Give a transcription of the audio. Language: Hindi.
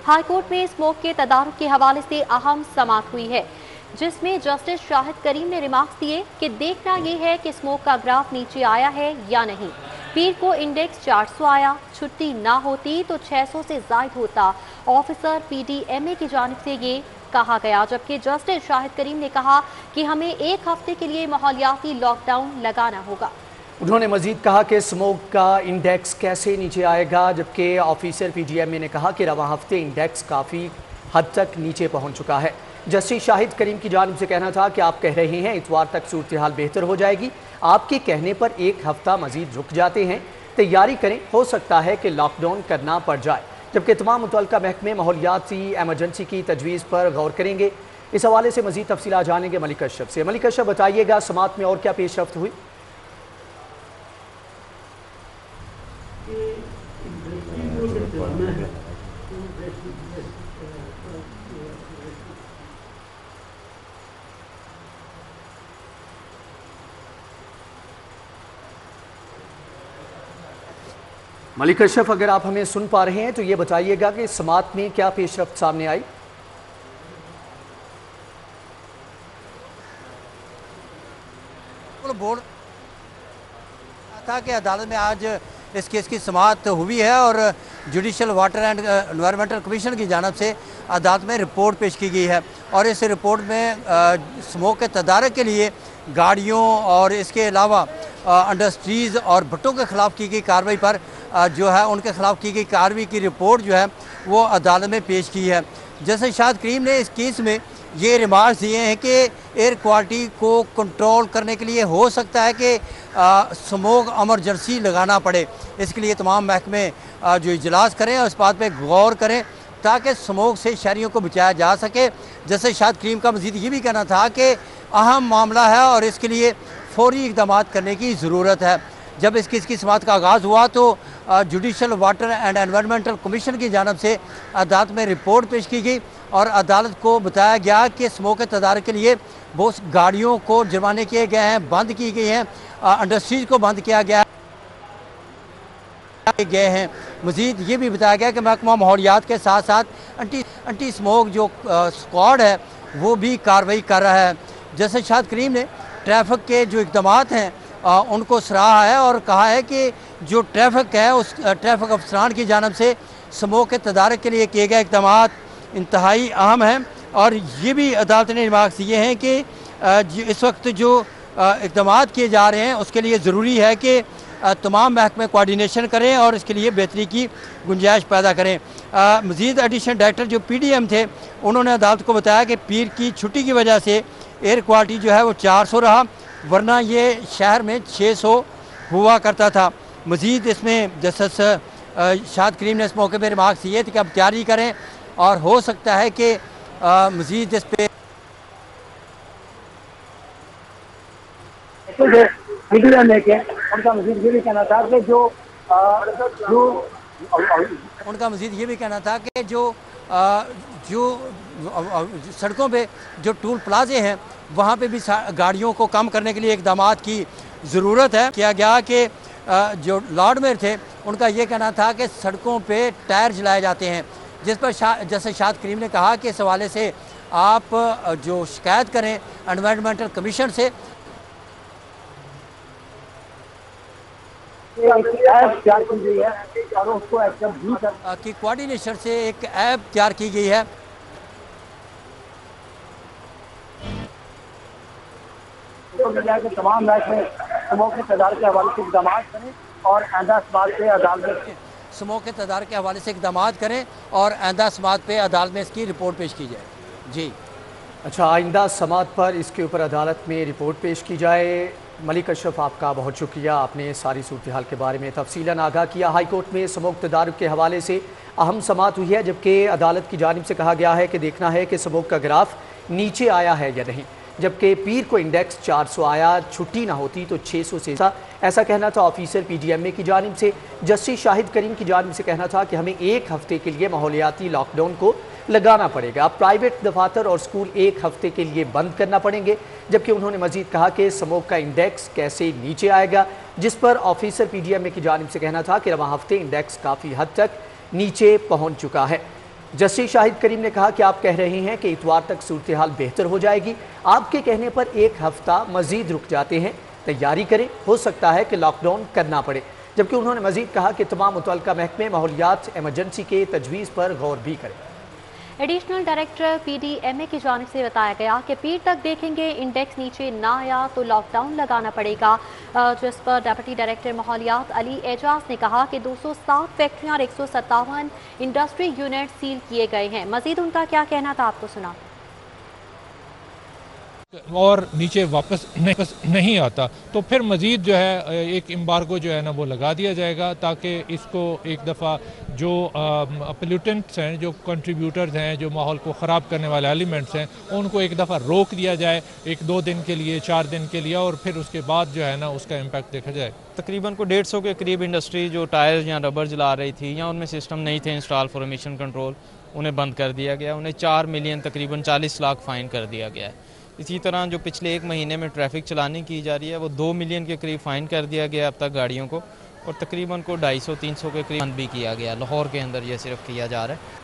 हाईकोर्ट में स्मोक के तदारुक के हवाले से अहम समाअत हुई है, जिसमें जस्टिस शाहिद करीम ने रिमार्क्स दिए कि देखना यह है कि स्मोक का ग्राफ नीचे आया है या नहीं। पीर को इंडेक्स 400 आया, छुट्टी ना होती तो 600 से जायद होता। ऑफिसर PDMA की जानिब से ये कहा गया, जबकि जस्टिस शाहिद करीम ने कहा कि हमें एक हफ्ते के लिए माहौलियाती लॉकडाउन लगाना होगा। उन्होंने मजीद कहा कि स्मोक का इंडेक्स कैसे नीचे आएगा, जबकि ऑफिसर PDMA ने कहा कि रवा हफ्ते इंडेक्स काफ़ी हद तक नीचे पहुंच चुका है। जस्टिस शाहिद करीम की जानिब से कहना था कि आप कह रहे हैं इतवार तक सूरत हाल बेहतर हो जाएगी, आपके कहने पर एक हफ्ता मजीद रुक जाते हैं, तैयारी करें, हो सकता है कि लॉकडाउन करना पड़ जाए। जबकि तमाम मुतल्लिका महकमे माहौलियाती एमरजेंसी की तजवीज़ पर गौर करेंगे। इस हवाले से मजीद तफसीलात जानेंगे मलिक अशरफ से। मलिक अशरफ, बताइएगा समाअत में और क्या पेशरफ्त हुई? मलिक अशरफ, अगर आप हमें सुन पा रहे हैं तो ये बताइएगा कि समाअत में क्या पेशरफ्त सामने आई? बोर्ड था कि अदालत में आज इस केस की समाअत हुई है और judicial water and environmental commission की जानिब से अदालत में रिपोर्ट पेश की गई है और इस रिपोर्ट में स्मोक के तदारक के लिए गाड़ियों और इसके अलावा इंडस्ट्रीज़ और भट्टों के ख़िलाफ़ की गई कार्रवाई पर जो है उनके ख़िलाफ़ की गई कार्रवाई की रिपोर्ट जो है वो अदालत में पेश की है। जैसे शाहिद करीम ने इस केस में ये रिमार्क्स दिए हैं कि एयर क्वालिटी को कंट्रोल करने के लिए हो सकता है कि स्मोक एमरजेंसी लगाना पड़े। इसके लिए तमाम महकमे जो इजलास करें और इस बात पर गौर करें ताकि स्मोक से शहरियों को बचाया जा सके। जैसे शाहिद करीम का मज़ीद ये भी कहना था कि अहम मामला है और इसके लिए फौरी इक़दाम करने की ज़रूरत है। जब इस केस की समाअत का आगाज़ हुआ तो judicial water and environmental commission की जानिब से अदालत में रिपोर्ट पेश की गई और अदालत को बताया गया कि स्मोक के तदारक के लिए बहुत गाड़ियों को जुर्माने किए गए हैं, बंद की गई हैं, इंडस्ट्रीज़ को बंद किया गया गए हैं। मज़ीद ये भी बताया गया कि महकमा माहौलियात के साथ साथ एंटी स्मोक जो स्क्वाड है वो भी कार्रवाई कर रहा है। जैसे शाहिद करीम ने ट्रैफिक के जो इक़दाम हैं उनको सराहा है और कहा है कि जो ट्रैफिक है उस ट्रैफिक अफसरान की जानिब से स्मोक के तदारक के लिए किए गए इक़दाम इंतहाई अहम हैं। और ये भी अदालत ने रिमार्क्स दिए हैं कि इस वक्त जो इक़दाम किए जा रहे हैं उसके लिए ज़रूरी है कि तमाम महकमे कोऑर्डिनेशन करें और इसके लिए बेहतरी की गुंजाइश पैदा करें। मज़ीद एडिशनल डायरेक्टर जो PDM थे उन्होंने अदालत को बताया कि पीर की छुट्टी की वजह से एयर क्वालिटी जो है वो 400 रहा, वरना ये शहर में 600 हुआ करता था। मज़ीद इसमें जस्टिस शाहिद करीम ने इस मौके पर रिमार्क्स दिए थे कि अब तैयारी करें और हो सकता है कि मज़ीद इस पर उनका मज़ीद ये भी कहना था कि जो सड़कों पे जो टूल प्लाजे हैं वहाँ पे भी गाड़ियों को कम करने के लिए इक़दाम की ज़रूरत है। किया गया कि जो लॉर्ड मेयर थे उनका ये कहना था कि सड़कों पे टायर जलाए जाते हैं, जिस पर जैसे शाहिद करीम ने कहा कि इस हवाले से आप जो शिकायत करें एनवायरमेंटल कमीशन से की कोऑर्डिनेशन से एक ऐप तैयार की गई है। तमाम स्मोक के तदारक के हवाले से इक़दाम करें और आइंदा समाअत पे अदालत में स्मोक के तदारक के हवाले से इक़दाम करें और आइंदा समाअत पे अदालत में इसकी रिपोर्ट पेश की जाए। जी अच्छा, आइंदा समाअत पर इसके ऊपर अदालत में रिपोर्ट पेश की जाए। मलिक अशरफ, आपका बहुत शुक्रिया, आपने सारी सूरत हाल के बारे में तफसीलन आगाह किया। हाई कोर्ट में स्मोक तदारुक के हवाले से अहम समाअत हुई है, जबकि अदालत की जानिब से कहा गया है कि देखना है कि स्मोक का ग्राफ नीचे आया है या नहीं। जबकि पीर को इंडेक्स 400 आया, छुट्टी ना होती तो 600 से ऐसा कहना था ऑफिसर PDMA की जानिब से। जस्टिस शाहिद करीम की जानिब से कहना था कि हमें एक हफ्ते के लिए माहौलियाती लॉकडाउन को लगाना पड़ेगा। अब प्राइवेट दफातर और स्कूल एक हफ्ते के लिए बंद करना पड़ेंगे। जबकि उन्होंने मजीद कहा कि स्मोक का इंडेक्स कैसे नीचे आएगा, जिस पर ऑफिसर PDMA की जानिब से कहना था कि रवा हफ्ते इंडेक्स काफ़ी हद तक नीचे पहुँच चुका है। जस्टिस शाहिद करीम ने कहा कि आप कह रहे हैं कि इतवार तक सूरत हाल बेहतर हो जाएगी। आपके कहने पर एक हफ्ता मजीद रुक जाते हैं, तैयारी करें, हो सकता है कि लॉकडाउन करना पड़े। जबकि उन्होंने मजीद कहा कि तमाम मुतल्लिका महकमे माहौलियात इमरजेंसी के तजवीज़ पर गौर भी करें। एडिशनल डायरेक्टर PDMA की जानिब से बताया गया कि पीर तक देखेंगे इंडेक्स नीचे ना आया तो लॉकडाउन लगाना पड़ेगा, जिस पर डिप्टी डायरेक्टर माहौलियात अली एजाज ने कहा कि 207 फैक्ट्रियाँ और 157 इंडस्ट्री यूनिट सील किए गए हैं। मजीद उनका क्या कहना था आपको सुना। और नीचे वापस नहीं आता तो फिर मज़ीद जो है एक एम्बार्गो जो है ना वो लगा दिया जाएगा, ताकि इसको एक दफ़ा जो पोल्यूटेंट्स हैं, जो कंट्रीब्यूटर्स हैं, जो माहौल को ख़राब करने वाले एलिमेंट्स हैं, उनको एक दफ़ा रोक दिया जाए 1-2 दिन के लिए, 4 दिन के लिए, और फिर उसके बाद जो है ना उसका इम्पैक्ट देखा जाए। तकरीबन को 150 के करीब इंडस्ट्री जो टायर्स या रबर जला रही थी या उनमें सिस्टम नहीं थे इंस्टॉल फॉर एमिशन कंट्रोल, उन्हें बंद कर दिया गया। उन्हें 4 मिलियन तकरीबन 40 लाख फ़ाइन कर दिया गया है। इसी तरह जो पिछले 1 महीने में ट्रैफिक चलानी की जा रही है वो 2 मिलियन के करीब फ़ाइन कर दिया गया अब तक गाड़ियों को, और तकरीबन को 250-300 के करीब बंद भी किया गया। लाहौर के अंदर ये सिर्फ किया जा रहा है।